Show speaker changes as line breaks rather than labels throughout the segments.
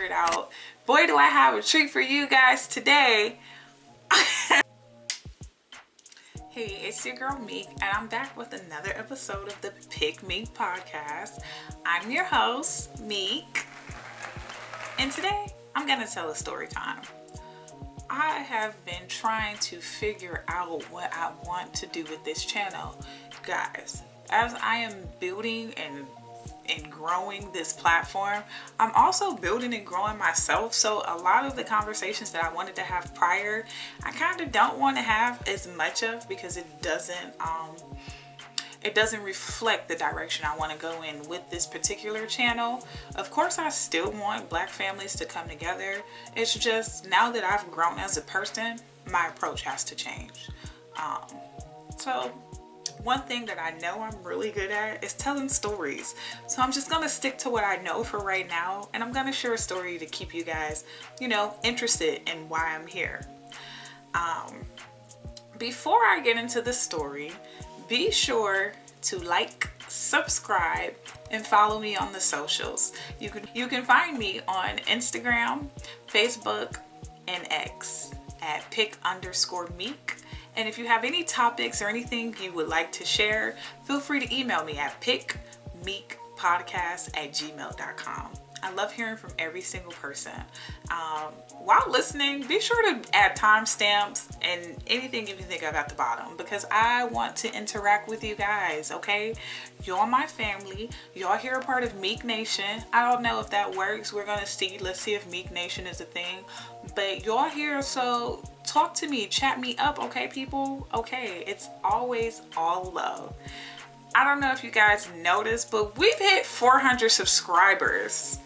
figure it out. Boy, do I have a treat for you guys today. Hey, it's your girl Meek, and I'm back with another episode of the Pick Meek podcast. I'm your host, Meek, and today I'm gonna tell a story time. I have been trying to figure out what I want to do with this channel. Guys, as I am building and growing this platform, I'm also building and growing myself. So a lot of the conversations that I wanted to have prior, I kind of don't want to have as much of, because it doesn't reflect the direction I want to go in with this particular channel. Of course, I still want Black families to come together. It's just now that I've grown as a person, my approach has to change. So one thing that I know I'm really good at is telling stories. So I'm just gonna stick to what I know for right now, and I'm gonna share a story to keep you guys, interested in why I'm here. Before I get into the story, be sure to like, subscribe, and follow me on the socials. You can find me on Instagram, Facebook, and X at pick_meek. And if you have any topics or anything you would like to share, feel free to email me at pickmeekpodcast@gmail.com. I love hearing from every single person. While listening, be sure to add timestamps and anything you can think of at the bottom, because I want to interact with you guys, okay? You're my family. Y'all here a part of Meek Nation. I don't know if that works. We're gonna see. Let's see if Meek Nation is a thing. But y'all here, so talk to me, chat me up, okay, people? Okay, it's always all love. I don't know if you guys noticed, but we've hit 400 subscribers.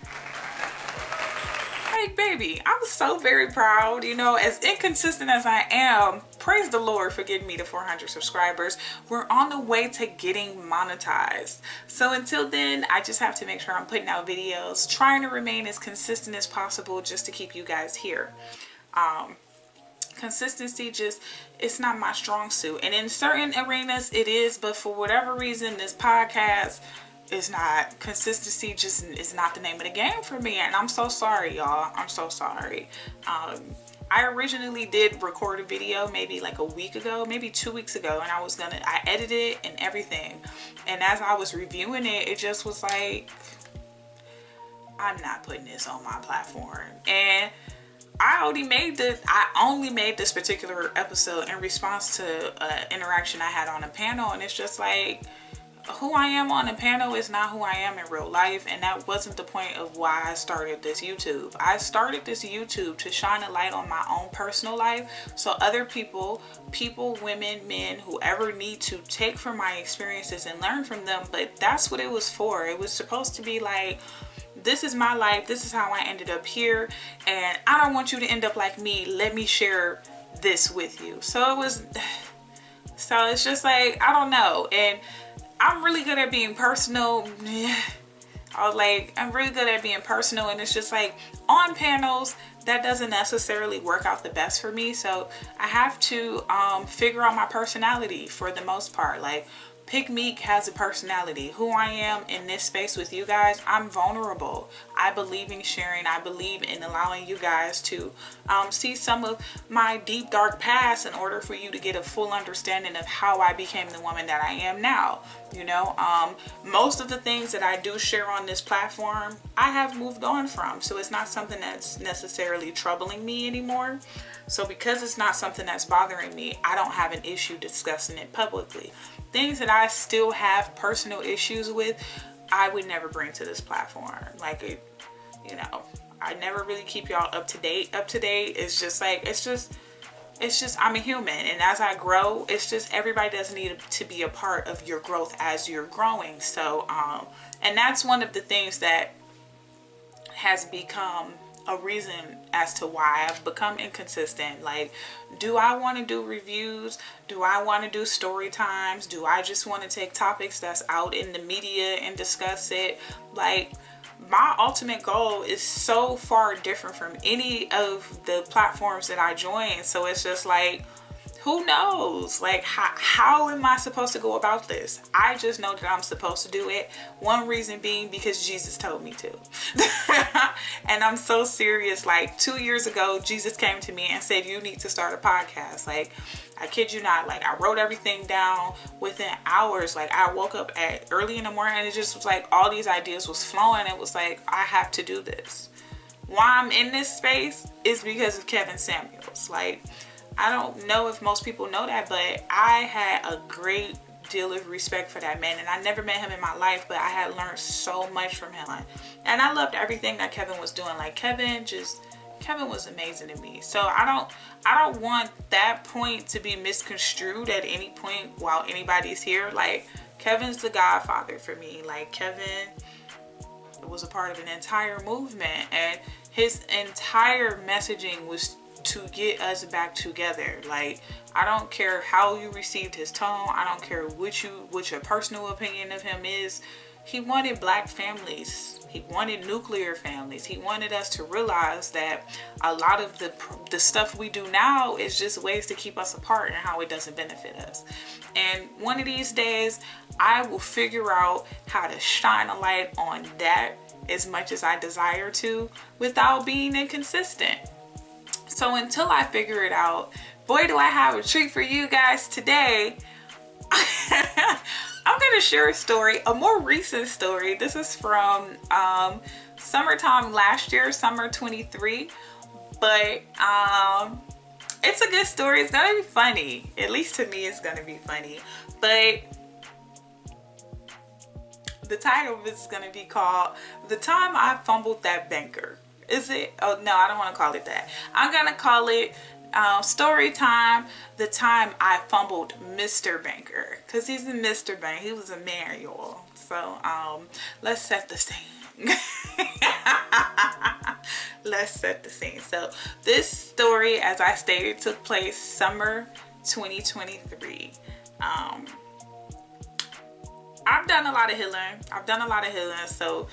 Like, baby, I'm so very proud. As inconsistent as I am, praise the Lord for getting me to 400 subscribers. We're on the way to getting monetized. So until then, I just have to make sure I'm putting out videos, trying to remain as consistent as possible just to keep you guys here. Consistency it's not my strong suit, and in certain arenas it is, but for whatever reason this podcast is not. Consistency just is not the name of the game for me, and I'm so sorry, y'all. I'm so sorry. I originally did record a video maybe like a week ago, maybe 2 weeks ago, and I edited it and everything, and as I was reviewing it, it just was like, I'm not putting this on my platform. And I only made this particular episode in response to an interaction I had on a panel, and it's just like, who I am on a panel is not who I am in real life, and that wasn't the point of why I started this YouTube. I started this YouTube to shine a light on my own personal life, so other people, women, men, whoever need to take from my experiences and learn from them. But that's what it was for. It was supposed to be like, this is my life, this is how I ended up here, and I don't want you to end up like me. Let me share this with you. So it's just like, I don't know. And I'm really good at being personal. I'm really good at being personal, and it's just like, on panels, that doesn't necessarily work out the best for me. So I have to figure out my personality for the most part. Like, Pick Meek has a personality. Who I am in this space with you guys, I'm vulnerable. I believe in sharing. I believe in allowing you guys to see some of my deep, dark past in order for you to get a full understanding of how I became the woman that I am now. Most of the things that I do share on this platform, I have moved on from. So it's not something that's necessarily troubling me anymore. So because it's not something that's bothering me, I don't have an issue discussing it publicly. Things that I still have personal issues with, I would never bring to this platform. Like, I never really keep y'all up to date. It's just I'm a human, and as I grow, it's just everybody doesn't need to be a part of your growth as you're growing. So and that's one of the things that has become a reason as to why I've become inconsistent. Like, do I want to do reviews? Do I want to do story times? Do I just want to take topics that's out in the media and discuss it? Like, my ultimate goal is so far different from any of the platforms that I join. So it's just like, who knows? Like, how am I supposed to go about this? I just know that I'm supposed to do it. One reason being because Jesus told me to. And I'm so serious. Like 2 years ago, Jesus came to me and said, you need to start a podcast. Like, I kid you not. Like, I wrote everything down within hours. Like, I woke up at early in the morning and it just was like all these ideas was flowing. It was like, I have to do this. Why I'm in this space is because of Kevin Samuels. Like, I don't know if most people know that, but I had a great deal of respect for that man, and I never met him in my life, but I had learned so much from him, and I loved everything that Kevin was doing. Like, Kevin was amazing to me. So I don't want that point to be misconstrued at any point while anybody's here. Like, Kevin's the godfather for me. Like, Kevin was a part of an entire movement, and his entire messaging was to get us back together. Like, I don't care how you received his tone. I don't care what your personal opinion of him is. He wanted black families. He wanted nuclear families. He wanted us to realize that a lot of the stuff we do now is just ways to keep us apart and how it doesn't benefit us. And one of these days, I will figure out how to shine a light on that as much as I desire to without being inconsistent. So until I figure it out, boy, do I have a treat for you guys today. I'm going to share a story, a more recent story. This is from summertime last year, summer 23. But it's a good story. It's going to be funny. At least to me, it's going to be funny. But the title of it is going to be called The Time I Fumbled That Banker. Is it? Oh, no, I don't want to call it that. I'm going to call it story time, the time I fumbled Mr. Banker. Because he's a Mr. Banker. He was a man, y'all. So, let's set the scene. Let's set the scene. So, this story, as I stated, took place summer 2023. I've done a lot of healing. So,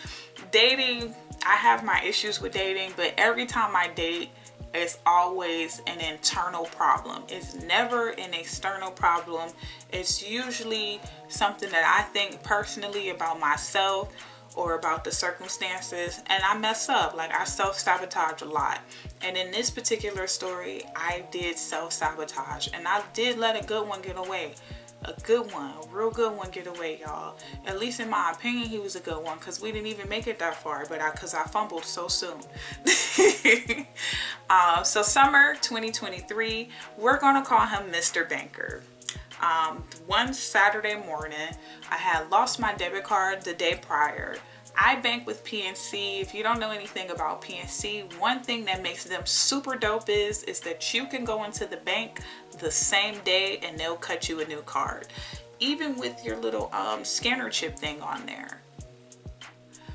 dating, I have my issues with dating, but every time I date, it's always an internal problem. It's never an external problem. It's usually something that I think personally about myself or about the circumstances, and I mess up. Like, I self-sabotage a lot. And in this particular story, I did self-sabotage, and I did let a good one get away. A good one, a real good one get away, y'all. At least in my opinion, he was a good one, because we didn't even make it that far, but because I fumbled so soon. So summer 2023, we're gonna call him Mr. Banker. One Saturday morning, I had lost my debit card the day prior. I bank with PNC. If you don't know anything about PNC, one thing that makes them super dope is that you can go into the bank the same day and they'll cut you a new card, even with your little scanner chip thing on there.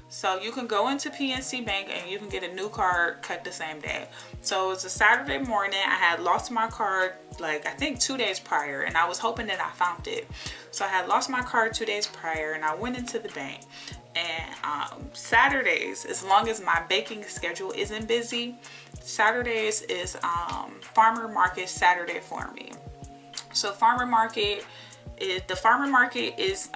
So you can go into PNC Bank and you can get a new card cut the same day. So it was a Saturday morning. I had lost my card, like, I think 2 days prior, and I was hoping that I found it. So I had lost my card 2 days prior, and I went into the bank. And Saturdays, as long as my baking schedule isn't busy, Saturdays is farmer market Saturday for me. So the farmer market is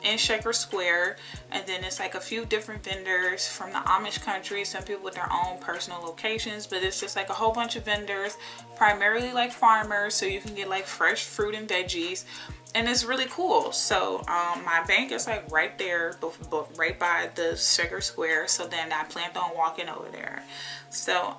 in Shaker Square, and then it's like a few different vendors from the Amish country, some people with their own personal locations, but it's just like a whole bunch of vendors, primarily like farmers, so you can get like fresh fruit and veggies, and it's really cool. So my bank is like right there, right by the Shaker Square, so then I planned on walking over there. So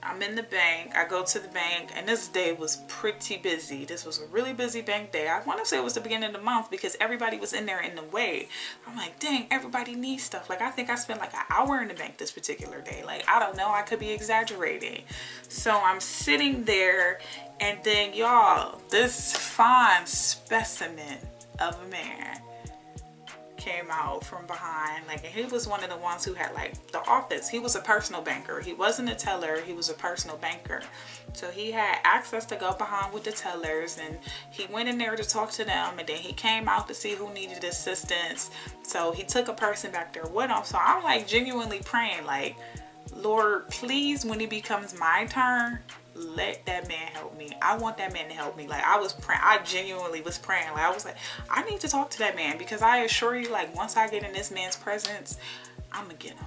I'm in the bank. I go to the bank, and this day was pretty busy. This was a really busy bank day. I want to say it was the beginning of the month because everybody was in there in the way. I'm like, dang, everybody needs stuff. Like, I think I spent like an hour in the bank this particular day. Like, I don't know. I could be exaggerating. So I'm sitting there, and then, y'all, this fine specimen of a man came out from behind, like, and he was one of the ones who had like the office. He was a personal banker. He wasn't a teller, he was a personal banker. So he had access to go behind with the tellers, and he went in there to talk to them, and then he came out to see who needed assistance. So he took a person back there with him. So I'm like genuinely praying, like, Lord, please, when it becomes my turn, let that man help me. I want that man to help me. Like, I was praying, I genuinely was praying. Like, I was like, I need to talk to that man, because I assure you, like, once I get in this man's presence, I'm gonna get him.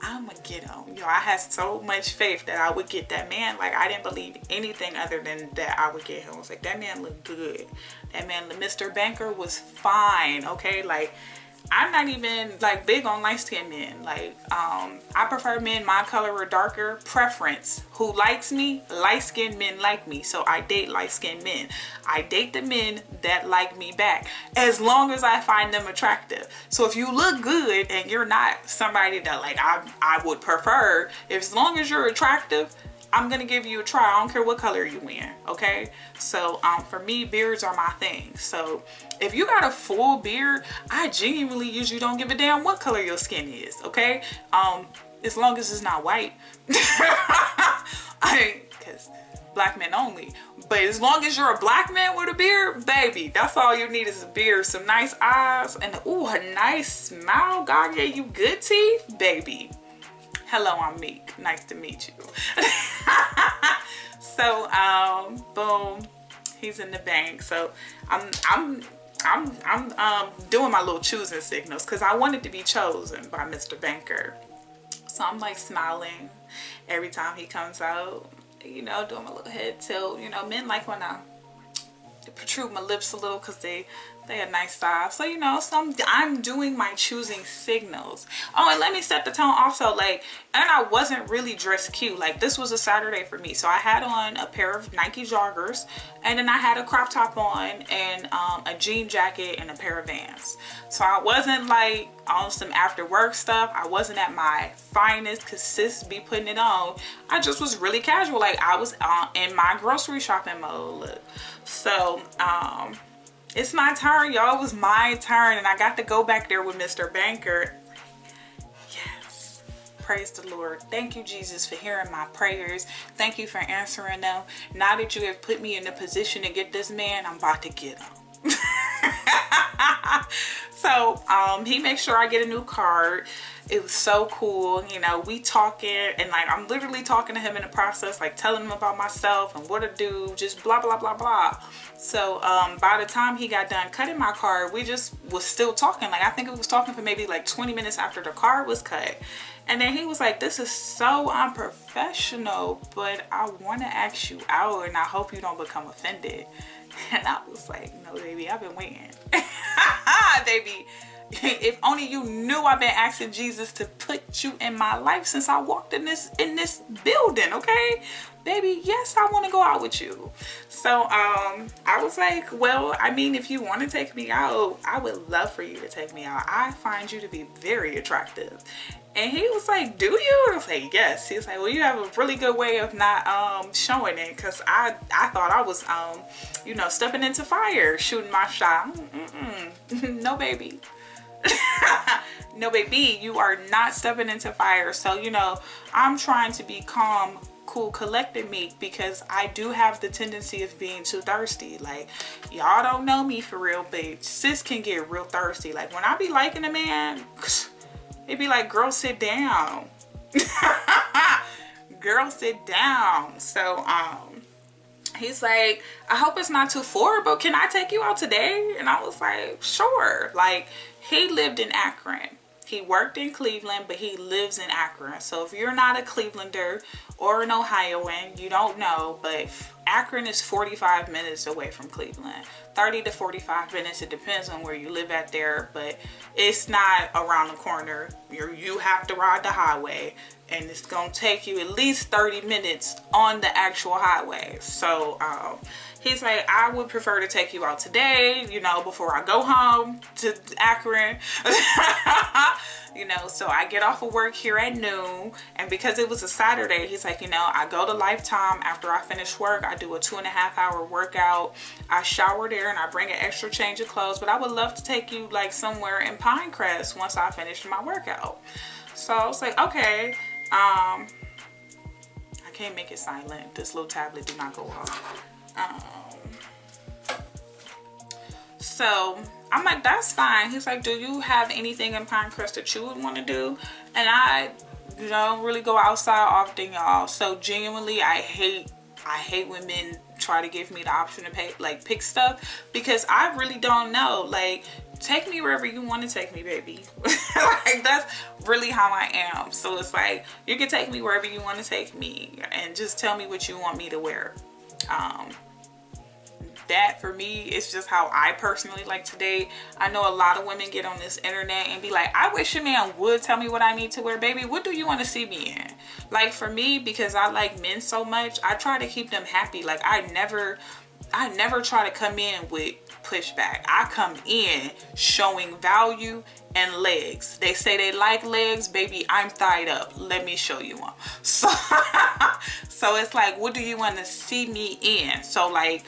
I'm gonna get him. Yo, I had so much faith that I would get that man. Like, I didn't believe anything other than that I would get him. I was like, that man looked good. That man, Mr. Banker, was fine. Okay, like, I'm not even like big on light-skinned men. Like, I prefer men my color or darker. Preference. Who likes me? Light-skinned men like me. So I date light-skinned men. I date the men that like me back, as long as I find them attractive. So if you look good and you're not somebody that like I would prefer, as long as you're attractive, I'm gonna give you a try. I don't care what color you in, okay? So for me, beards are my thing. So if you got a full beard, I genuinely usually don't give a damn what color your skin is, okay? As long as it's not white. Because black men only. But as long as you're a black man with a beard, baby, that's all you need is a beard, some nice eyes, and ooh, a nice smile. God gave you good teeth, baby. Hello, I'm Meek. Nice to meet you. So, boom, he's in the bank. So I'm doing my little choosing signals, because I wanted to be chosen by Mr. Banker. So I'm like smiling every time he comes out, you know, doing my little head tilt. You know, men like when I protrude my lips a little, because they had nice style. So, you know, so I'm doing my choosing signals. Oh, and let me set the tone also. Like, and I wasn't really dressed cute. Like, this was a Saturday for me. So I had on a pair of Nike joggers, and then I had a crop top on, and a jean jacket and a pair of Vans. So I wasn't like on some after work stuff. I wasn't at my finest, because sis be putting it on. I just was really casual. Like, I was in my grocery shopping mode. Look. So it's my turn, y'all. It was my turn, and I got to go back there with Mr. Banker. Yes, praise the Lord. Thank you, Jesus, for hearing my prayers. Thank you for answering them. Now that you have put me in the position to get this man, I'm about to get him. So he makes sure I get a new card. It was so cool. You know, we talking, and like I'm literally talking to him in the process, like telling him about myself and what to do, just blah blah blah blah. So by the time he got done cutting my card, we just was still talking. Like, I think it was talking for maybe like 20 minutes after the card was cut. And then he was like, this is so unprofessional, but I want to ask you out, and I hope you don't become offended. And I was like, no, baby, I've been waiting. Baby, if only you knew I've been asking Jesus to put you in my life since I walked in this building, okay? Baby, yes, I want to go out with you. So I was like, well, I mean, if you want to take me out, I would love for you to take me out. I find you to be very attractive. And he was like, do you? And I was like, yes. He was like, well, you have a really good way of not showing it, because I thought I was you know, stepping into fire, shooting my shot. No, baby. No, baby, you are not stepping into fire. So, you know, I'm trying to be calm, cool, collected, Meek, because I do have the tendency of being too thirsty. Like, y'all don't know me for real, but sis can get real thirsty. Like, when I be liking a man, it'd be like, girl, sit down. Girl, sit down. So he's like, I hope it's not too far, but can I take you out today? And I was like, sure. Like, he lived in Akron. He worked in Cleveland, but he lives in Akron. So if you're not a Clevelander or an Ohioan, you don't know, but Akron is 45 minutes away from Cleveland. 30 to 45 minutes. It depends on where you live at there, but it's not around the corner. You have to ride the highway, and it's going to take you at least 30 minutes on the actual highway. So he's like, I would prefer to take you out today, you know, before I go home to Akron. You know, so I get off of work here at noon, and because it was a Saturday, he's like, you know, I go to Lifetime after I finish work. I do a 2.5-hour workout. I shower there, and I bring an extra change of clothes, but I would love to take you like somewhere in Pinecrest once I finish my workout. So I was like, okay. I can't make it silent. This little tablet do not go off. So I'm like, that's fine. He's like, do you have anything in Pinecrest that you would want to do? And I don't really go outside often, y'all. So genuinely, I hate when men try to give me the option to pick stuff, because I really don't know. Like, take me wherever you want to take me, baby. Like, that's really how I am. So it's like, you can take me wherever you want to take me, and just tell me what you want me to wear. That for me is just how I personally like to date. I know a lot of women get on this internet and be like, I wish a man would tell me what I need to wear. Baby, what do you want to see me in? Like, for me, because I like men so much, I try to keep them happy. Like, I never try to come in with pushback. I come in showing value and legs. They say they like legs, baby, I'm thighed up. Let me show you one. So it's like, what do you want to see me in? So like,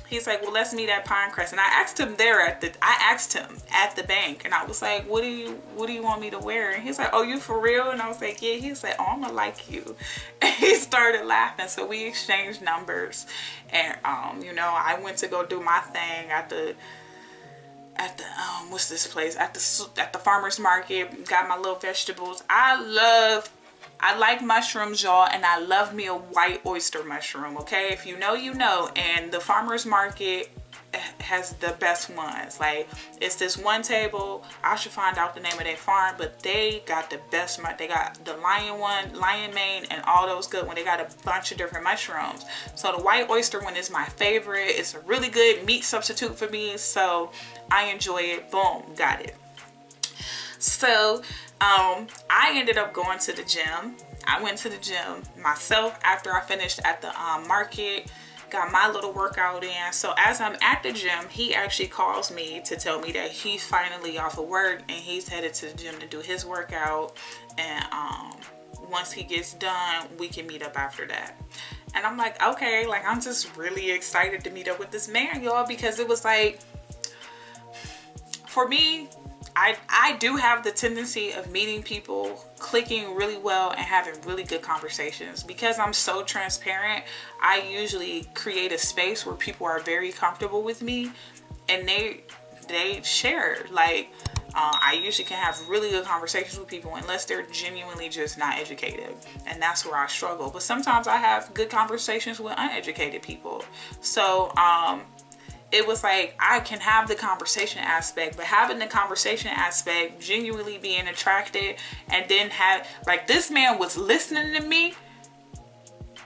he's like, well, let's meet at Pinecrest. And I asked him at the bank, and I was like, what do you want me to wear? And he's like, oh, you for real? And I was like, yeah. He's like, oh, I'm gonna like you. And he started laughing. So we exchanged numbers, and I went to go do my thing at the what's this place, at the farmer's market. Got my little vegetables. I like mushrooms, y'all, and I love me a white oyster mushroom, okay? If you know, you know. And the farmer's market has the best ones. Like, it's this one table, I should find out the name of their farm, but they got the best. They got the lion mane, and all those good ones. They got a bunch of different mushrooms. So the white oyster one is my favorite. It's a really good meat substitute for me, so I enjoy it. Boom, got it. So I ended up going to the gym. I went to the gym myself after I finished at the market, got my little workout in. So as I'm at the gym, he actually calls me to tell me that he's finally off of work and he's headed to the gym to do his workout. And once he gets done, we can meet up after that. And I'm like, okay, like, I'm just really excited to meet up with this man, y'all, because it was like, for me, I do have the tendency of meeting people, clicking really well, and having really good conversations. Because I'm so transparent, I usually create a space where people are very comfortable with me, and they share. Like, I usually can have really good conversations with people unless they're genuinely just not educated, and that's where I struggle. But sometimes I have good conversations with uneducated people. So it was like, I can have the conversation aspect, but having the conversation aspect, genuinely being attracted, and then like, this man was listening to me,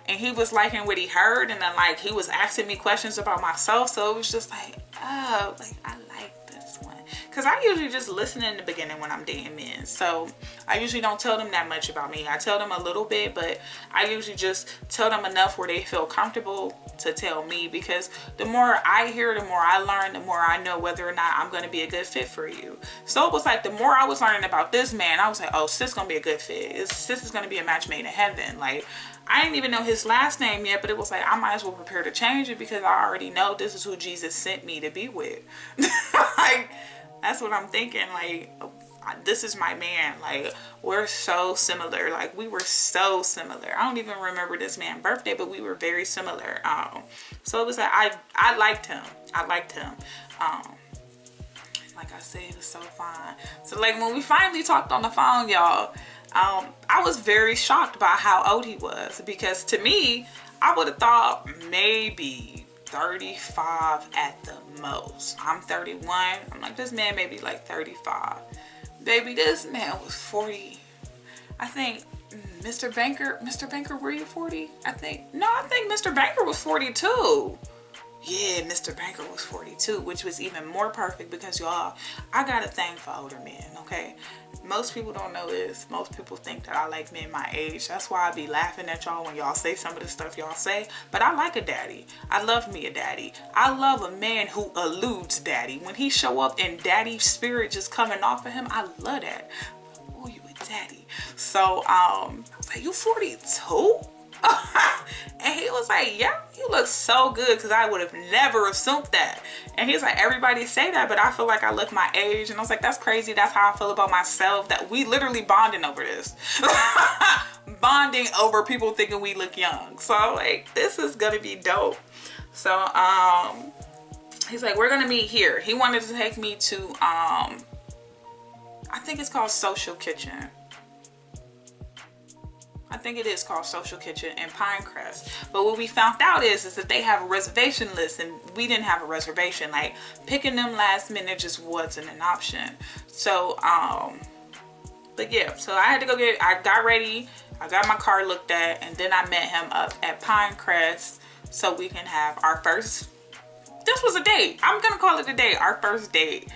and he was liking what he heard, and then like, he was asking me questions about myself. So it was just like, oh, like, I like this one. Because I usually just listen in the beginning when I'm dating men. So I usually don't tell them that much about me. I tell them a little bit, but I usually just tell them enough where they feel comfortable to tell me. Because the more I hear, the more I learn, the more I know whether or not I'm going to be a good fit for you. So it was like, the more I was learning about this man, I was like, oh, sis going to be a good fit. Sis is going to be a match made in heaven. Like, I didn't even know his last name yet, but it was like, I might as well prepare to change it, because I already know this is who Jesus sent me to be with. Like, that's what I'm thinking. Like, this is my man. Like, we're so similar. Like, we were so similar. I don't even remember this man's birthday, but we were very similar. So it was like, I liked him. Like I said, it was so fun. So like, when we finally talked on the phone, y'all, I was very shocked by how old he was, because to me, I would have thought maybe 35 at the most. I'm 31. I'm like, this man may be like 35. Baby, this man was 40. I think Mr. Banker, were you 40? I think Mr. Banker was 42. Yeah, Mr. Banker was 42, which was even more perfect, because y'all, I got a thing for older men, okay? Most people don't know this. Most people think that I like men my age. That's why I be laughing at y'all when y'all say some of the stuff y'all say. But I like a daddy. I love me a daddy. I love a man who alludes daddy. When he show up and daddy spirit just coming off of him, I love that. Oh, you a daddy. So, I was like, you 42? And he was like, yeah, you look so good, because I would have never assumed that. And he's like, everybody say that, but I feel like I look my age. And I was like, that's crazy. That's how I feel about myself. That we literally bonding over this. Bonding over people thinking we look young. So like, this is gonna be dope. So He's like, we're gonna meet here. He wanted to take me to I think it's called Social Kitchen. I think it is called Social Kitchen in Pinecrest. But what we found out is that they have a reservation list, and we didn't have a reservation. Like, picking them last minute just wasn't an option. So but yeah, so I had to go I got ready, I got my car looked at, and then I met him up at Pinecrest so we can have our first, this was a date. I'm gonna call it a date, our first date.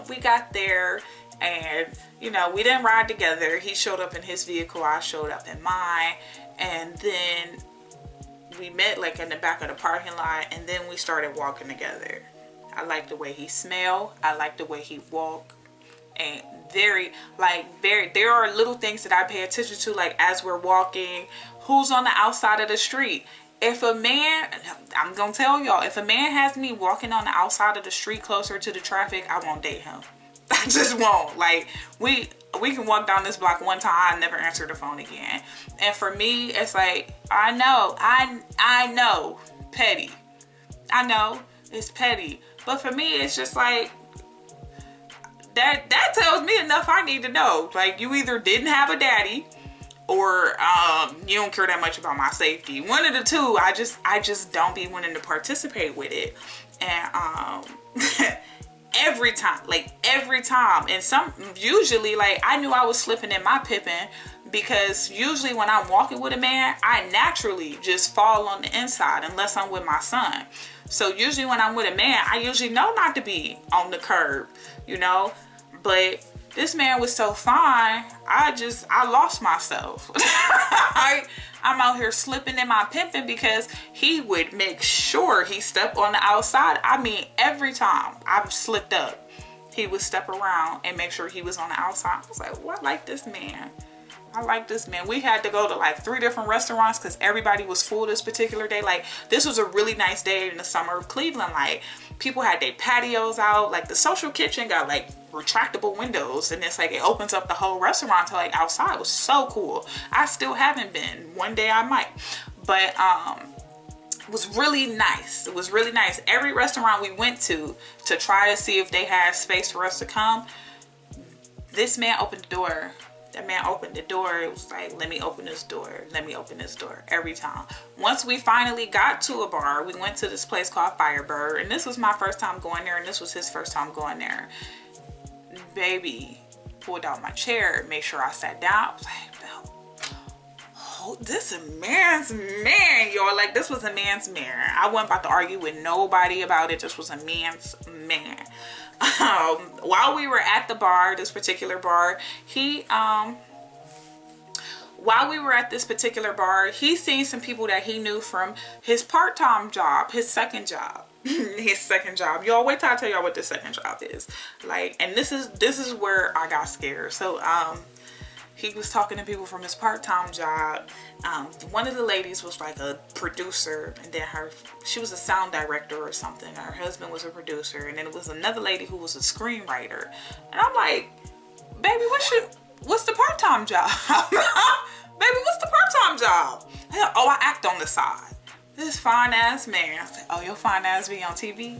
We got there, and you know, we didn't ride together. He showed up in his vehicle, I showed up in mine, and then we met like in the back of the parking lot, and then we started walking together. I like the way he smelled, I like the way he walked, and there are little things that I pay attention to, like as we're walking, who's on the outside of the street. If a man, I'm gonna tell y'all, if a man has me walking on the outside of the street closer to the traffic, I won't date him. I just won't. Like, we can walk down this block one time, I never answer the phone again. And for me, it's like, I know, petty. I know it's petty. But for me, it's just like, that tells me enough I need to know. Like, you either didn't have a daddy, or you don't care that much about my safety. One of the two. I just don't be wanting to participate with it. And every time, and usually, like, I knew I was slipping in my pippin, because usually when I'm walking with a man, I naturally just fall on the inside unless I'm with my son. So usually when I'm with a man, I usually know not to be on the curb, you know. But this man was so fine, I lost myself. I'm out here slipping in my pimping, because he would make sure he stepped on the outside. I mean, every time I've slipped up, he would step around and make sure he was on the outside. I was like, well, I like this man. We had to go to like 3 different restaurants because everybody was full this particular day. Like, this was a really nice day in the summer of Cleveland. Like, people had their patios out. Like, the Social Kitchen got like retractable windows, and it's like it opens up the whole restaurant to like outside. It was so cool. I still haven't been. One day I might. But it was really nice. It was really nice. Every restaurant we went to try to see if they had space for us to come, this man opened the door. That man opened the door. It was like, let me open this door. Let me open this door every time. Once we finally got to a bar, we went to this place called Firebird. And this was my first time going there. And this was his first time going there. Baby pulled out my chair, made sure I sat down. I was like, oh, this is a man's man, y'all. Like, this was a man's man. I wasn't about to argue with nobody about it. This was a man's man. While we were at the bar, this particular bar, while we were at this particular bar, he seen some people that he knew from his part-time job, his second job. His second job. Y'all, wait till I tell y'all what the second job is. Like, and this is where I got scared. So he was talking to people from his part-time job. One of the ladies was like a producer, and then she was a sound director or something. Her husband was a producer, and then it was another lady who was a screenwriter. And I'm like, baby, what's the part-time job? Baby, what's the part-time job? Oh, I act on the side. This fine ass man. I said, oh, your fine ass be on TV?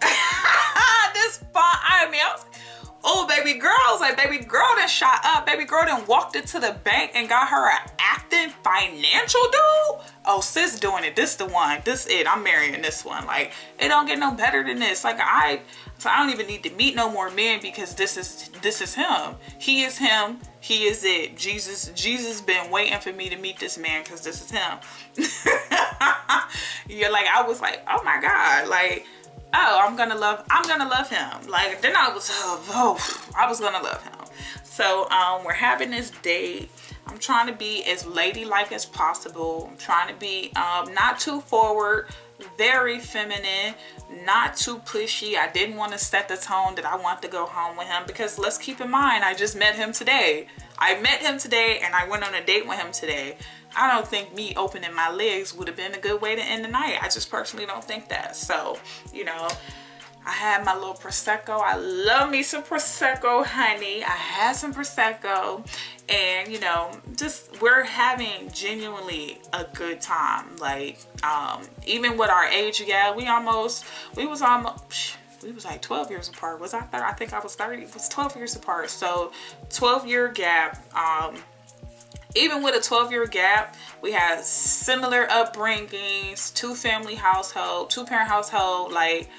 This fine, I was like, oh, baby girl. I was like, baby girl done shot up. Baby girl done walked into the bank and got her an acting financial dude. Oh, sis doing it. This the one. This it. I'm marrying this one. Like, it don't get no better than this. Like, I don't even need to meet no more men, because this is him. He is him. He is it. Jesus been waiting for me to meet this man, because this is him. You're like, I was like, oh my God. Like, oh, I'm gonna love him. Like, then I was gonna love him. So we're having this date. I'm trying to be as ladylike as possible. I'm trying to be not too forward, very feminine, not too pushy. I didn't want to set the tone that I want to go home with him, because let's keep in mind, I just met him today. I met him today and I went on a date with him today. I don't think me opening my legs would have been a good way to end the night. I just personally don't think that. So, you know, I had my little Prosecco. I love me some Prosecco, honey. I had some Prosecco, and you know, just we're having genuinely a good time. Like, even with our age gap, we was like 12 years apart. Was I 30? I think I was 30. It was 12 years apart. So 12-year gap. Even with a 12-year gap, we had similar upbringings, two-parent household, like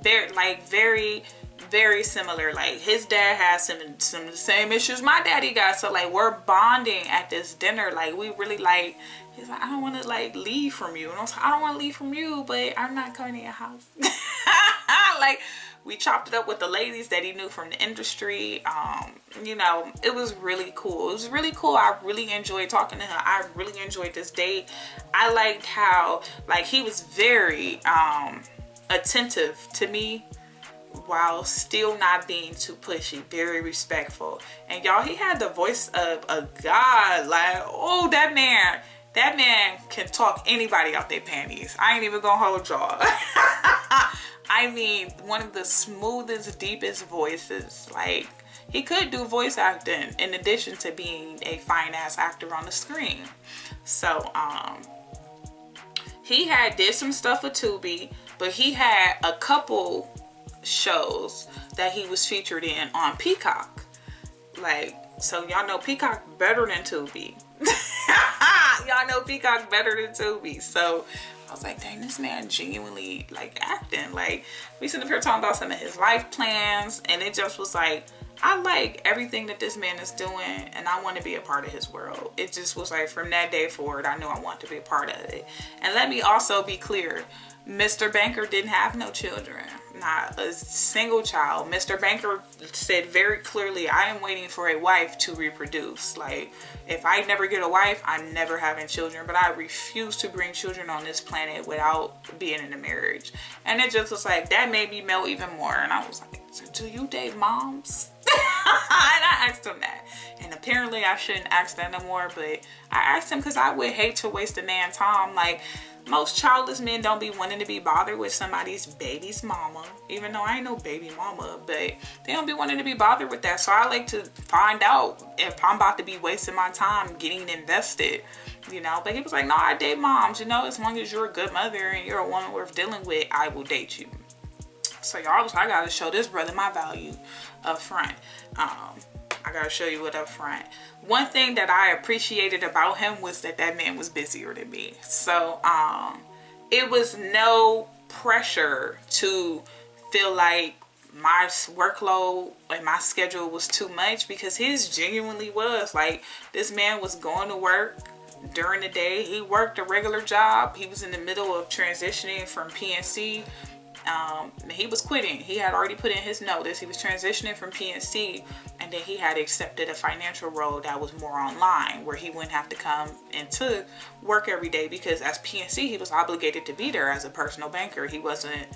they're like very, very similar. Like his dad has some of the same issues my daddy got. So like we're bonding at this dinner. Like we really like, he's like, I don't want to like leave from you. And I was like, I don't want to leave from you, but I'm not coming to your house. Like we chopped it up with the ladies that he knew from the industry. You know, it was really cool. It was really cool. I really enjoyed talking to him. I really enjoyed this date. I liked how like he was very attentive to me while still not being too pushy, very respectful. And y'all, he had the voice of a god. Like, oh, that man can talk anybody out their panties. I ain't even gonna hold y'all. I mean, one of the smoothest, deepest voices. Like, he could do voice acting in addition to being a fine ass actor on the screen. So he did some stuff with Tubi, but he had a couple shows that he was featured in on Peacock. Like, so y'all know Peacock better than Tubi. Y'all know Peacock better than Tubi. So I was like, dang, this man genuinely like acting. Like, we sitting up here talking about some of his life plans, and it just was like, I like everything that this man is doing, and I want to be a part of his world. It just was like, from that day forward, I knew I wanted to be a part of it. And let me also be clear, Mr. Banker didn't have no children, not a single child. Mr. Banker said very clearly, I am waiting for a wife to reproduce. Like, if I never get a wife, I'm never having children, but I refuse to bring children on this planet without being in a marriage. And it just was like, that made me melt even more. And I was like, so do you date moms? And I asked him that, and apparently I shouldn't ask that no more, but I asked him because I would hate to waste a man's time. Like, most childless men don't be wanting to be bothered with somebody's baby's mama, even though I ain't no baby mama, but they don't be wanting to be bothered with that. So I like to find out if I'm about to be wasting my time getting invested, you know. But he was like, no, I date moms, you know, as long as you're a good mother and you're a woman worth dealing with, I will date you. So y'all, I gotta show this brother my value up front. I gotta show you it up front. One thing that I appreciated about him was that man was busier than me. So it was no pressure to feel like my workload and my schedule was too much, because his genuinely was. Like, this man was going to work during the day. He worked a regular job. He was in the middle of transitioning from PNC. He was quitting. He had already put in his notice. He was transitioning from PNC, and then he had accepted a financial role that was more online, where he wouldn't have to come into work every day, because as PNC, he was obligated to be there as a personal banker. He wasn't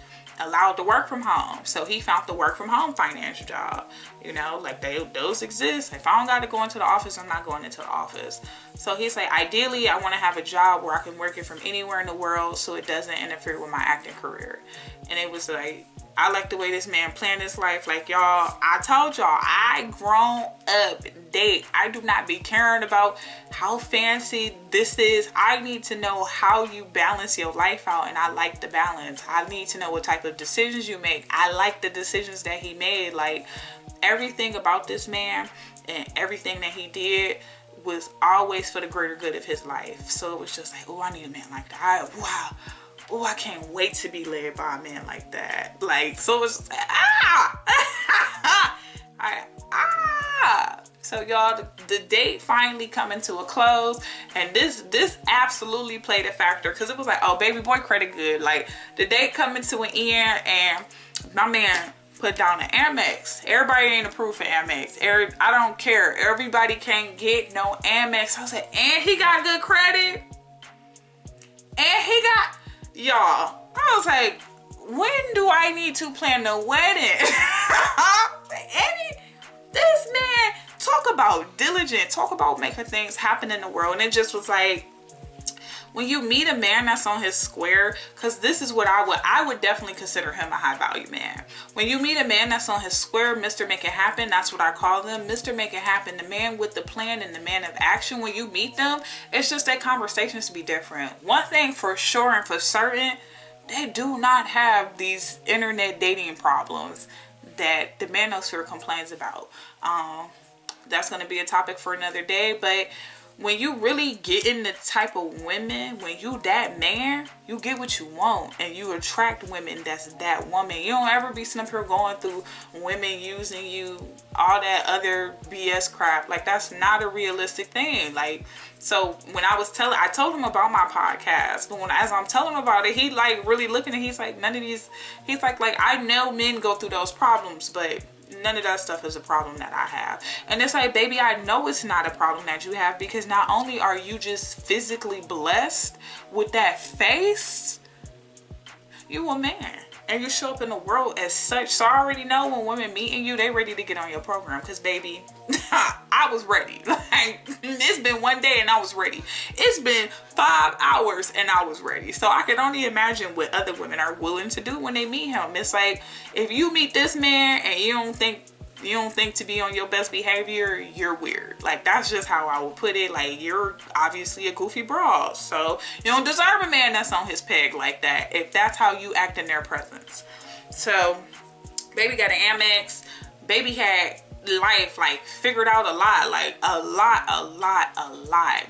allowed to work from home. So he found the work from home financial job. You know, like those exist. If I don't got to go into the office, I'm not going into the office. So he's like, ideally, I want to have a job where I can work it from anywhere in the world so it doesn't interfere with my acting career. And it was like, I like the way this man planned his life. Like, y'all, I told y'all, I grown up date. I do not be caring about how fancy this is. I need to know how you balance your life out, and I like the balance. I need to know what type of decisions you make. I like the decisions that he made. Like, everything about this man and everything that he did was always for the greater good of his life. So it was just like, oh, I need a man like that. Wow. Oh, I can't wait to be led by a man like that. Like, so it was just like, So y'all, the date finally coming to a close, and this absolutely played a factor, because it was like, oh, baby boy credit good. Like, the date coming to an end, and my man put down an Amex. Everybody ain't approved for Amex. I don't care. Everybody can't get no Amex. I was like, and he got good credit, and he got, y'all, I was like, when do I need to plan the wedding? This man, talk about diligent, talk about making things happen in the world. And it just was like, when you meet a man that's on his square, because this is what I would definitely consider him a high value man. When you meet a man that's on his square, Mr. Make It Happen, that's what I call them. Mr. Make It Happen, the man with the plan and the man of action. When you meet them, it's just that conversations be different. One thing for sure and for certain, they do not have these internet dating problems that the manosphere complains about. That's going to be a topic for another day. But when you really get in the type of women, when you that man, you get what you want and you attract women that's that woman. You don't ever be sitting up here going through women using you, all that other BS crap. Like, that's not a realistic thing. Like, so when I told him about my podcast, but as I'm telling him about it, he like really looking and he's like, none of these, he's like I know men go through those problems, but none of that stuff is a problem that I have. And it's like, baby, I know it's not a problem that you have, because not only are you just physically blessed with that face, you a man. And you show up in the world as such. So I already know when women meeting you, they ready to get on your program. Because, baby, I was ready. Like, it's been one day and I was ready. It's been 5 hours and I was ready. So I can only imagine what other women are willing to do when they meet him. It's like, if you meet this man and you don't think to be on your best behavior, you're weird. Like, that's just how I would put it. Like, you're obviously a goofy broad, so you don't deserve a man that's on his peg like that, if that's how you act in their presence. So baby got an Amex. Baby had life like figured out a lot.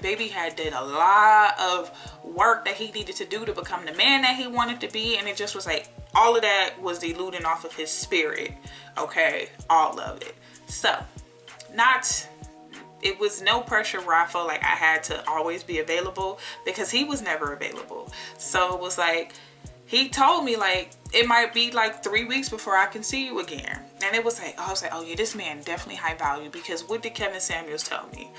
Baby had did a lot of work that he needed to do to become the man that he wanted to be, and it just was like all of that was diluting off of his spirit. Okay, all of it. So it was no pressure where I felt like I had to always be available, because he was never available. So it was like, he told me like it might be like 3 weeks before I can see you again. And it was like, I was like, oh yeah, this man definitely high value, because what did Kevin Samuels tell me?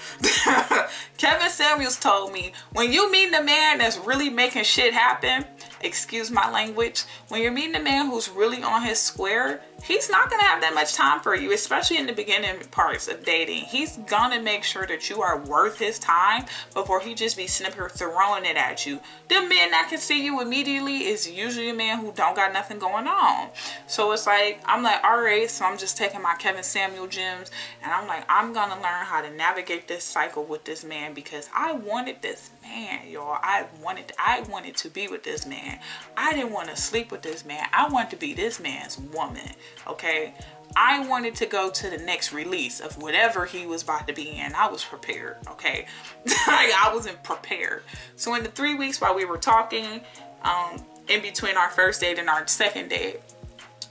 Kevin Samuels told me, when you meet a man that's really making shit happen, excuse my language, when you're meeting a man who's really on his square, he's not going to have that much time for you, especially in the beginning parts of dating. He's going to make sure that you are worth his time before he just be snipper throwing it at you. The men that can see you immediately is usually a man who don't got nothing going on. So it's like, I'm like, all right, so I'm just taking my Kevin Samuel gems, and I'm like, I'm going to learn how to navigate this cycle with this man, because I wanted this man, y'all. I wanted to be with this man. I didn't want to sleep with this man. I wanted to be this man's woman. Okay, I wanted to go to the next release of whatever he was about to be in. I was prepared. Okay, I wasn't prepared. So in the 3 weeks while we were talking, in between our first date and our second date,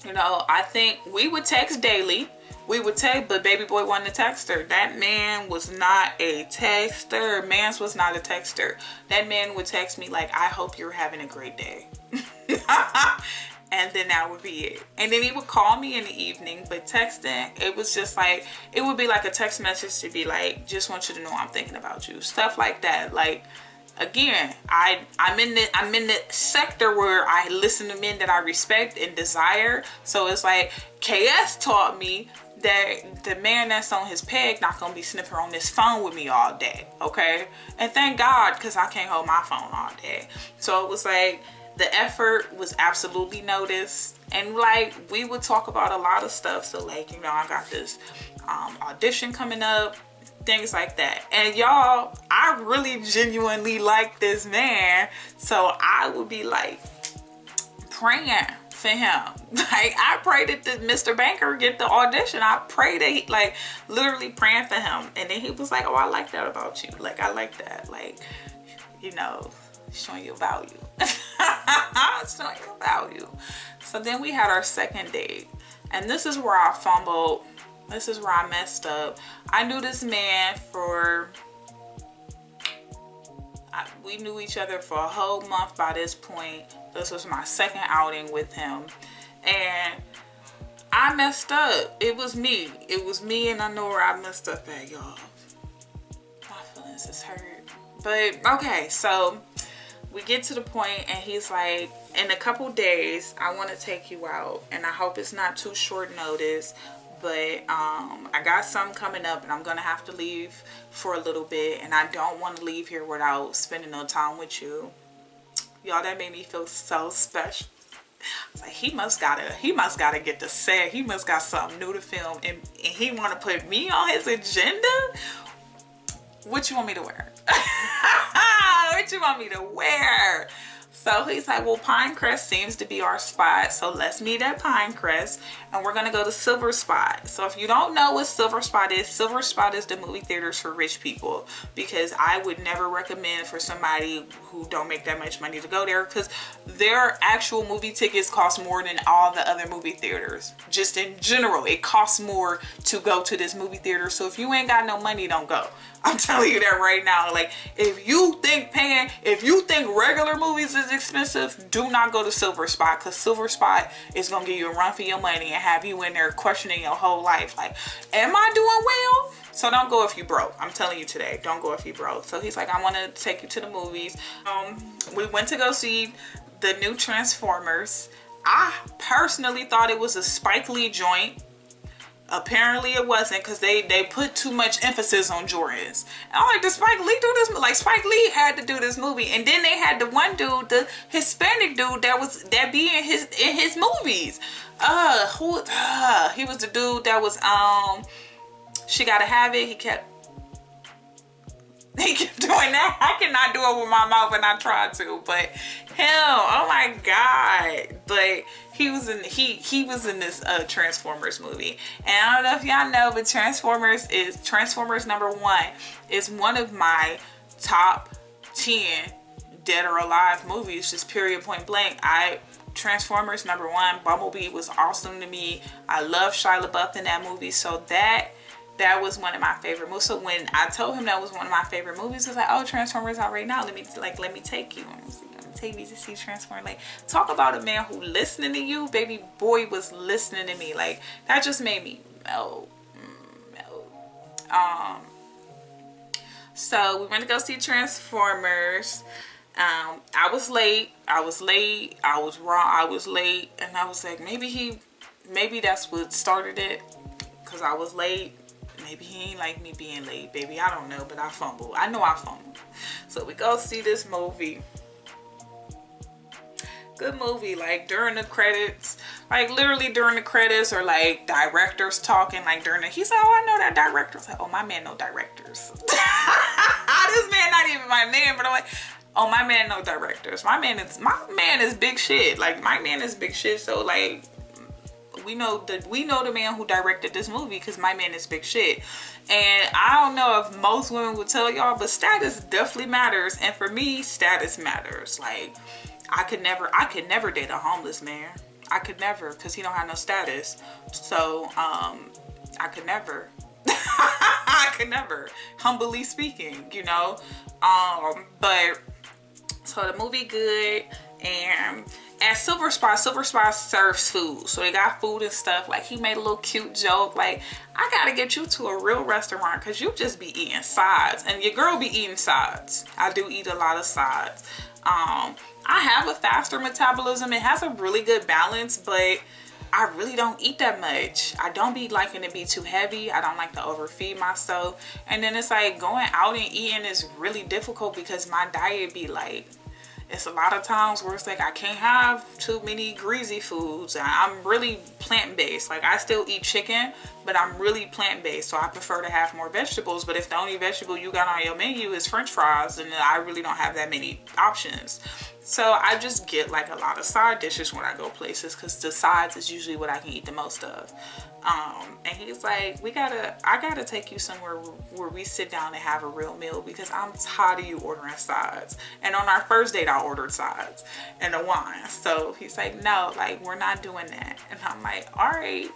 you know, I think we would text daily. We would text, but baby boy wasn't a texter. That man was not a texter. Mans was not a texter. That man would text me like, I hope you're having a great day. And then that would be it. And then he would call me in the evening, but texting, it was just like, it would be like a text message to be like, just want you to know I'm thinking about you. Stuff like that. Like, again, I'm in the sector where I listen to men that I respect and desire. So it's like, KS taught me that the man that's on his peg not gonna be sniffing on this phone with me all day. Okay, and thank God, because I can't hold my phone all day. So it was like, the effort was absolutely noticed, and like, we would talk about a lot of stuff. So like, you know, I got this audition coming up, things like that. And y'all, I really genuinely like this man, so I would be like praying for him. Like, I pray that the Mr. Banker get the audition. I pray that he, like, literally praying for him. And then he was like, oh, I like that about you. Like, I like that. Like, you know, showing you value. Showing you value. So then we had our second date, and this is where I fumbled. This is where I messed up. I knew this man we knew each other for a whole month by this point. This was my second outing with him, and I messed up. It was me, and I know where I messed up at, y'all. My feelings is hurt. But okay, so we get to the point, and he's like, in a couple days, I want to take you out, and I hope it's not too short notice, But I got some coming up, and I'm gonna have to leave for a little bit, and I don't want to leave here without spending no time with you. Y'all, that made me feel so special. I was like, he must gotta get to set. He must got something new to film, and he want to put me on his agenda. What you want me to wear? What you want me to wear? So he's like, well, Pinecrest seems to be our spot, so let's meet at Pinecrest, and we're gonna go to Silver Spot. So if you don't know what Silver Spot is the movie theaters for rich people, because I would never recommend for somebody who don't make that much money to go there, because their actual movie tickets cost more than all the other movie theaters. Just in general, it costs more to go to this movie theater. So if you ain't got no money, don't go. I'm telling you that right now. Like, if you think regular movies is expensive, do not go to Silver Spot, because Silver Spot is gonna give you a run for your money and have you in there questioning your whole life. Like, am I doing well? So don't go if you broke. I'm telling you today, don't go if you broke. So he's like, I want to take you to the movies. We went to go see the new Transformers. I personally thought it was a Spike Lee joint. Apparently it wasn't, because they put too much emphasis on Jordans. And I'm like, did Spike Lee do this? Like, Spike Lee had to do this movie, and then they had the one dude, the Hispanic dude that be in his movies. He was the dude that was She Gotta Have It. He kept doing that. I cannot do it with my mouth, and I tried to, but him, oh my god. But he was in this Transformers movie, and I don't know if y'all know, but Transformers #1 is one of my top 10 dead or alive movies, just period, point blank. Transformers #1, Bumblebee was awesome to me. I love Shia LaBeouf in that movie, so that was one of my favorite movies. So when I told him that was one of my favorite movies, he was like, oh, Transformers out right now. Let me take you. Take me to see Transformers. Like, talk about a man who listening to you. Baby boy was listening to me. Like, that just made me melt. So we went to go see Transformers. I was late. I was wrong. I was late, and I was like, maybe that's what started it, because I was late. Maybe he ain't like me being late, baby. I don't know, but I fumbled. I know I fumbled. So we go see this movie. Good movie. Like, during the credits, like literally during the credits, or like directors talking, like he said, oh, I know that director. I was like, oh, my man know directors. This man not even my man, but I'm like, oh, my man know directors. My man is big shit. Like, my man is big shit. So like, we know the man who directed this movie, because my man is big shit. And I don't know if most women would tell y'all, but status definitely matters. And for me, status matters. Like, I could never date a homeless man. I could never, because he don't have no status. So I could never. I could never, humbly speaking, you know. But so the movie good. And at Silver Spot serves food, so they got food and stuff. Like, he made a little cute joke, like, I gotta get you to a real restaurant, because you just be eating sides, and your girl be eating sides. I do eat a lot of sides. I have a faster metabolism. It has a really good balance, but I really don't eat that much. I don't be liking to be too heavy. I don't like to overfeed myself. And then it's like, going out and eating is really difficult, because my diet be like, it's a lot of times where it's like, I can't have too many greasy foods. I'm really plant-based. Like, I still eat chicken, but I'm really plant-based, so I prefer to have more vegetables. But if the only vegetable you got on your menu is French fries, then I really don't have that many options. So I just get like a lot of side dishes when I go places, because the sides is usually what I can eat the most of. And he's like, I gotta take you somewhere where we sit down and have a real meal, because I'm tired of you ordering sides. And on our first date, I ordered sides and a wine. So he's like, no, like, we're not doing that. And I'm like, all right,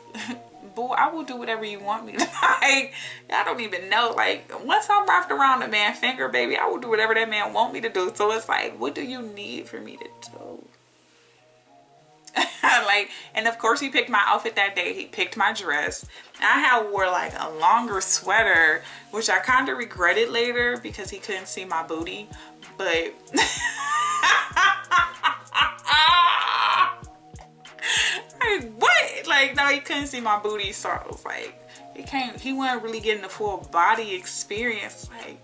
boo, I will do whatever you want me to. Like, I don't even know. Like, once I'm wrapped around a man's finger, baby, I will do whatever that man want me to do. So it's like, what do you need for me to do? Like, and of course he picked my outfit that day. He picked my dress. And I had wore like a longer sweater, which I kind of regretted later, because he couldn't see my booty. But like, what? Like, no, he couldn't see my booty, so I was like, he wasn't really getting the full body experience. Like,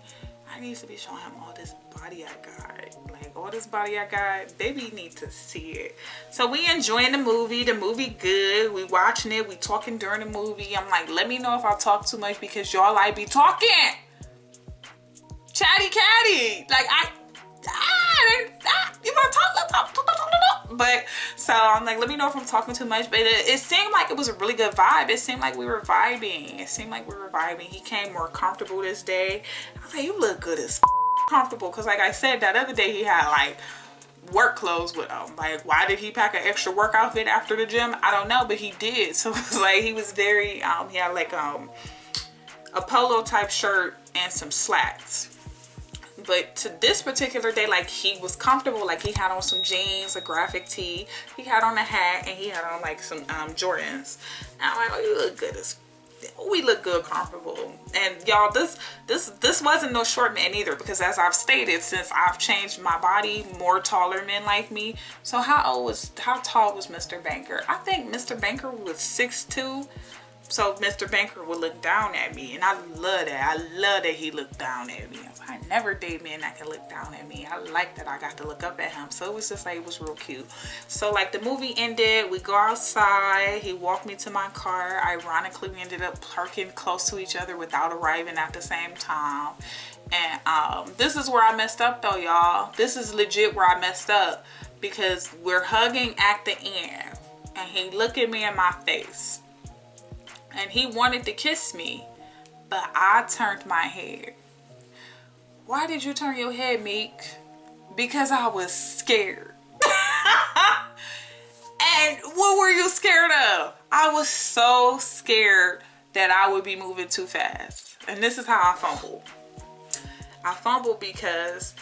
I need to be showing him all this body I got. Like, all this body I got, baby need to see it. So we enjoying the movie good. We watching it, we talking during the movie. I'm like, let me know if I talk too much, because y'all like be talking. Chatty catty. Like, you want to talk? Let's talk. But so I'm like, let me know if I'm talking too much. But it seemed like it was a really good vibe. It seemed like we were vibing. He came more comfortable this day. I was like, you look good as comfortable, because like I said, that other day he had like work clothes with him. Like, why did he pack an extra work outfit after the gym? I don't know, but he did. So it was like, he was very he had like a polo type shirt and some slacks. But to this particular day, like, he was comfortable. Like, he had on some jeans, a graphic tee, he had on a hat, and he had on like some Jordans. And I'm like, oh, you look good as we look good, comfortable. And y'all, this wasn't no short man either, because as I've stated, since I've changed my body, more taller men like me. So how tall was Mr. Banker? I think Mr. Banker was 6'2". So Mr. Banker would look down at me, and I love that. I love that he looked down at me. I never date men that can look down at me. I like that I got to look up at him. So it was just like, it was real cute. So like, the movie ended, we go outside, he walked me to my car. Ironically, we ended up parking close to each other without arriving at the same time. And this is where I messed up though, y'all. This is legit where I messed up, because we're hugging at the end, and he looked at me in my face, and he wanted to kiss me, but I turned my head. Why did you turn your head, Meek? Because I was scared. And what were you scared of? I was so scared that I would be moving too fast. And this is how I fumbled. I fumbled because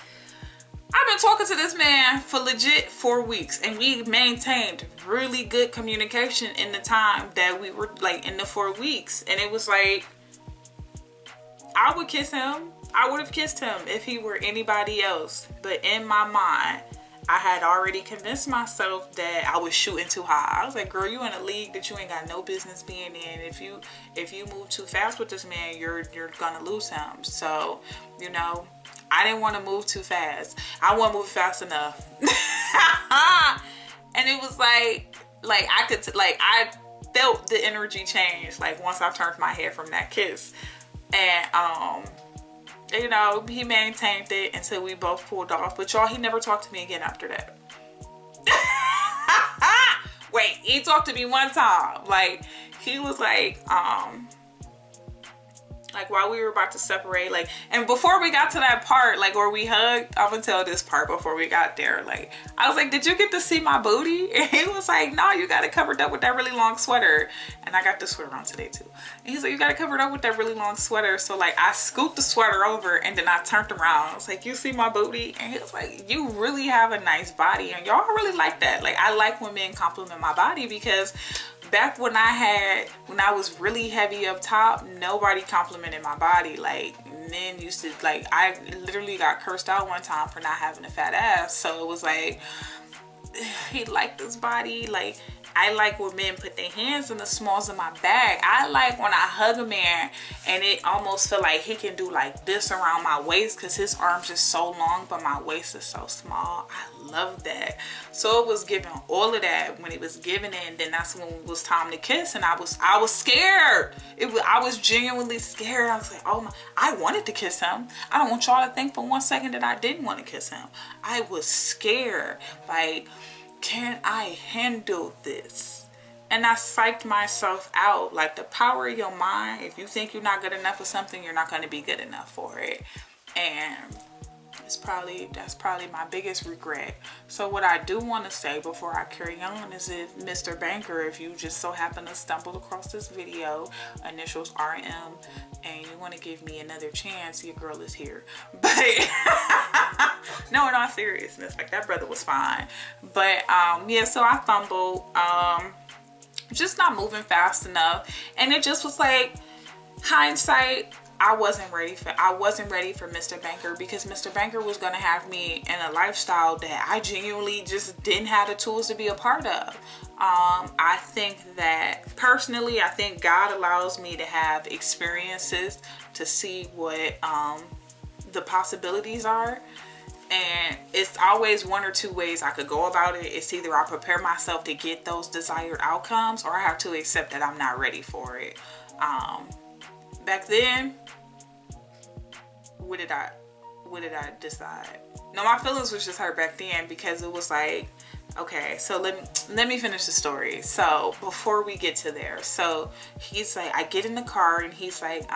I've been talking to this man for legit 4 weeks, and we maintained really good communication in the time that we were like in the 4 weeks. And it was like, I would kiss him. I would have kissed him if he were anybody else. But in my mind, I had already convinced myself that I was shooting too high. I was like, girl, you in a league that you ain't got no business being in. If you move too fast with this man, you're gonna lose him. So, you know, I didn't want to move too fast. I wasn't moving fast enough. And it was like I felt the energy change, like, once I turned my head from that kiss. And you know, he maintained it until we both pulled off. But y'all, he never talked to me again after that. Wait, he talked to me one time. Like, he was like while we were about to separate, like, and before we got to that part, like, where we hugged, I'm gonna tell this part before we got there. Like, I was like, did you get to see my booty? And he was like, no, you got it covered up with that really long sweater. And I got this sweater on today too. And he's like, you got it covered up with that really long sweater. So like, I scooped the sweater over, and then I turned around. I was like, you see my booty? And he was like, you really have a nice body. And y'all really like that. Like, I like when men compliment my body, because back when I was really heavy up top, nobody complimented my body. Like, men used to, like, I literally got cursed out one time for not having a fat ass. So it was like, he liked this body. Like, I like when men put their hands in the smalls of my back. I like when I hug a man and it almost feel like he can do like this around my waist, because his arms is so long but my waist is so small. I love that. So it was giving all of that when it was giving it, and then that's when it was time to kiss, and I was scared. I was genuinely scared. I was like, oh my, I wanted to kiss him. I don't want y'all to think for 1 second that I didn't want to kiss him. I was scared. Like, can I handle this? And I psyched myself out. Like, the power of your mind, if you think you're not good enough for something, you're not going to be good enough for it. And that's probably my biggest regret. So what I do want to say before I carry on is, if Mr. Banker, if you just so happen to stumble across this video, initials RM, and you want to give me another chance, your girl is here. But no, in all seriousness, like, that brother was fine. But yeah, so I fumbled, just not moving fast enough, and it just was like, hindsight, I wasn't ready for Mr. Banker, because Mr. Banker was going to have me in a lifestyle that I genuinely just didn't have the tools to be a part of. I think that personally, I think God allows me to have experiences to see what the possibilities are. And it's always one or two ways I could go about it. It's either I prepare myself to get those desired outcomes, or I have to accept that I'm not ready for it. Back then, what did I decide? No, my feelings was just hurt back then, because it was like, okay, so let me finish the story. So before we get to there, so he's like, I get in the car, and he's like,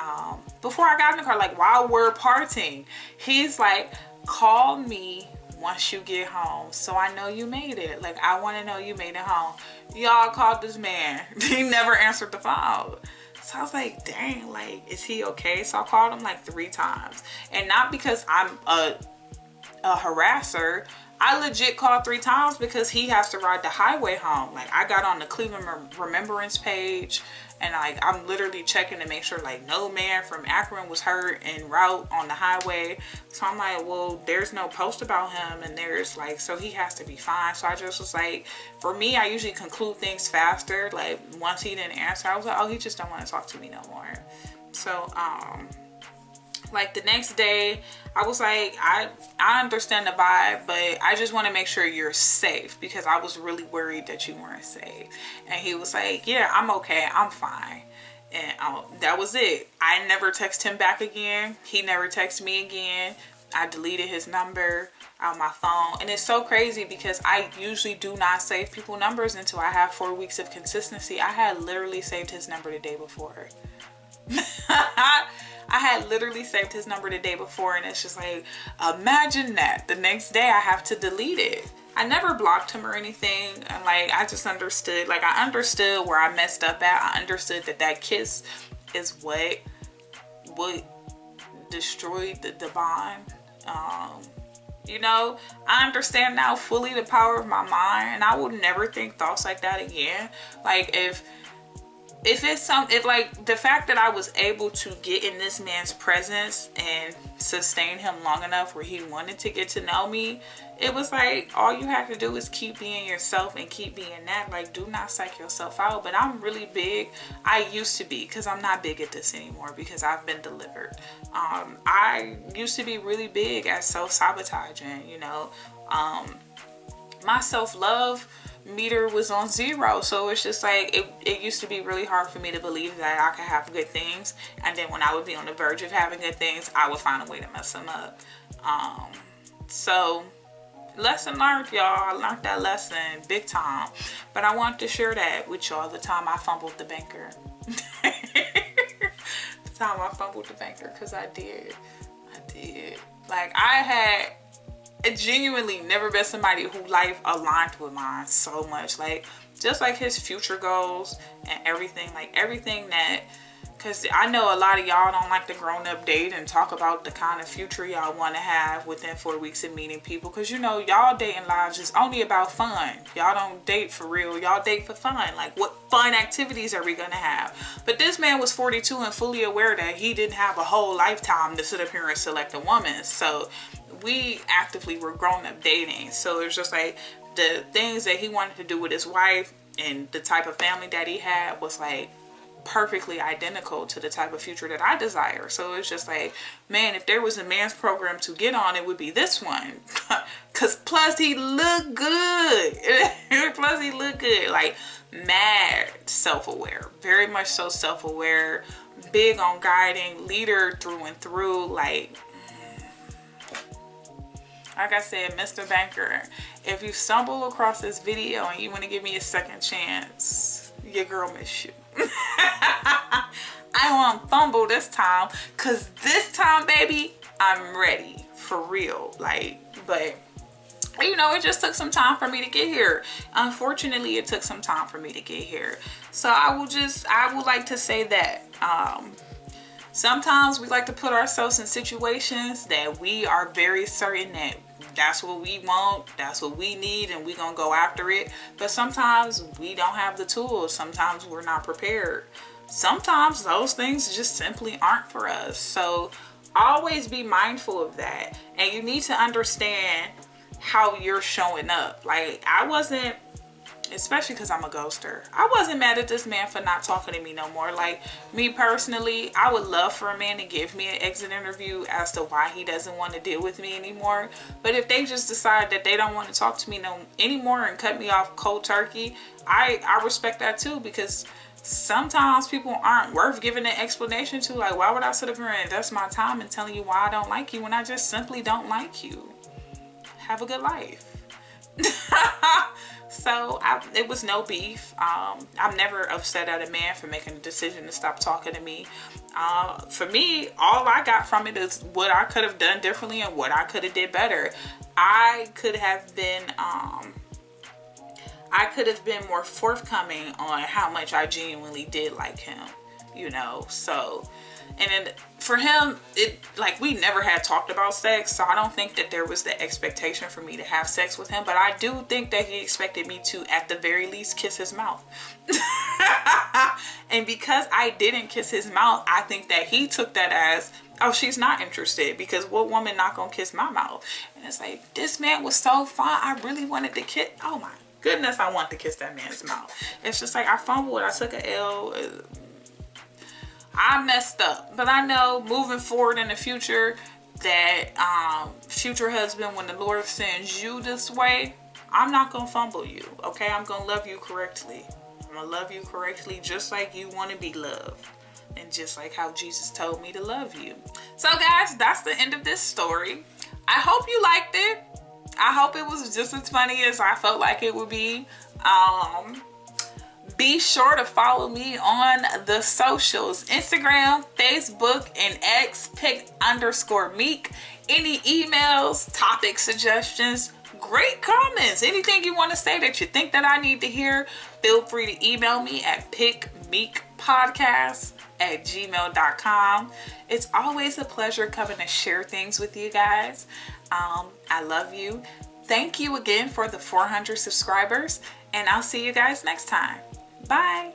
before I got in the car, like while we're parting, he's like, call me once you get home, so I know you made it. Like, I want to know you made it home. Y'all called this man. He never answered the phone. So I was like, dang, like, is he okay? So I called him like 3 times. And not because I'm a harasser. I legit called 3 times because he has to ride the highway home. Like, I got on the Cleveland Remembrance page, and like, I'm literally checking to make sure like no man from Akron was hurt en route on the highway. So I'm like, well, there's no post about him, and there's like, so he has to be fine. So I just was like, for me, I usually conclude things faster. Like, once he didn't answer, I was like, oh, he just don't want to talk to me no more. So like the next day, I was like, I understand the vibe, but I just want to make sure you're safe, because I was really worried that you weren't safe. And he was like, yeah, I'm okay, I'm fine. And that was it. I never texted him back again. He never texted me again. I deleted his number on my phone. And it's so crazy, because I usually do not save people numbers until I have 4 weeks of consistency. I had literally saved his number the day before. I had literally saved his number the day before, and it's just like, imagine that. The next day I have to delete it. I never blocked him or anything, and like, I just understood, like, I understood where I messed up at. I understood that kiss is what destroyed the bond. You know, I understand now fully the power of my mind, and I will never think thoughts like that again. Like, if like the fact that I was able to get in this man's presence and sustain him long enough where he wanted to get to know me, it was like, all you have to do is keep being yourself and keep being that. Like, do not psych yourself out. But I'm really big. I used to be, because I'm not big at this anymore, because I've been delivered. I used to be really big at self-sabotaging, you know. My self-love meter was on 0, so it's just like, it used to be really hard for me to believe that I could have good things, and then when I would be on the verge of having good things, I would find a way to mess them up. So lesson learned, y'all. I learned that lesson big time, but I want to share that with y'all. The time I fumbled the banker. The time I fumbled the banker, because I did. Like, I had genuinely never been somebody who life aligned with mine so much. Like, just like his future goals and everything, like everything that, because I know a lot of y'all don't like to grown up date and talk about the kind of future y'all want to have within 4 weeks of meeting people, because you know, y'all dating lives is only about fun. Y'all don't date for real, y'all date for fun. Like, what fun activities are we gonna have? But this man was 42 and fully aware that he didn't have a whole lifetime to sit up here and select a woman. So we actively were grown up dating. So it's just like, the things that he wanted to do with his wife and the type of family that he had was like perfectly identical to the type of future that I desire. So it's just like, man, if there was a man's program to get on, it would be this one. Cause plus he looked good. Plus he looked good. Like, mad self-aware, very much so self-aware, big on guiding, leader through and through. Like I said, Mr. Banker, if you stumble across this video and you want to give me a second chance, your girl miss you. I won't fumble this time, because this time, baby, I'm ready for real. Like, but you know, it just took some time for me to get here. Unfortunately, it took some time for me to get here. So I would like to say that sometimes we like to put ourselves in situations that we are very certain that that's what we want, that's what we need, and we're gonna go after it. But sometimes we don't have the tools. Sometimes we're not prepared. sometimes those things just simply aren't for us. So always be mindful of that. And you need to understand how you're showing up. Like, I wasn't, especially because I'm a ghoster, I wasn't mad at this man for not talking to me no more. Like, me personally, I would love for a man to give me an exit interview as to why he doesn't want to deal with me anymore. But if they just decide that they don't want to talk to me no anymore and cut me off cold turkey, I respect that too, because sometimes people aren't worth giving an explanation to. Like, why would I sit up here and invest my time in telling you why I don't like you when I just simply don't like you? Have a good life. So it was no beef. I'm never upset at a man for making a decision to stop talking to me. For me, all I got from it is what I could have done differently and what I could have did better. I could have been more forthcoming on how much I genuinely did like him, you know. So, and then for him, it, like, we never had talked about sex, so I don't think that there was the expectation for me to have sex with him. But I do think that he expected me to, at the very least, kiss his mouth. And because I didn't kiss his mouth, I think that he took that as, oh, she's not interested, because what woman not gonna kiss my mouth? And it's like, this man was so fine, I really wanted to kiss. Oh my goodness, I want to kiss that man's mouth. It's just like, I fumbled, I took a L, I messed up. But I know moving forward in the future that future husband, when the Lord sends you this way, I'm not gonna fumble you, okay? I'm gonna love you correctly. I'm gonna love you correctly, just like you want to be loved, and just like how Jesus told me to love you. So guys, that's the end of this story. I hope you liked it. I hope it was just as funny as I felt like it would be. Be sure to follow me on the socials, Instagram, Facebook, and X, Pick_Meek. Any emails, topic suggestions, great comments, anything you want to say that you think that I need to hear, feel free to email me at pickmeekpodcast@gmail.com. It's always a pleasure coming to share things with you guys. I love you. Thank you again for the 400 subscribers, and I'll see you guys next time. Bye.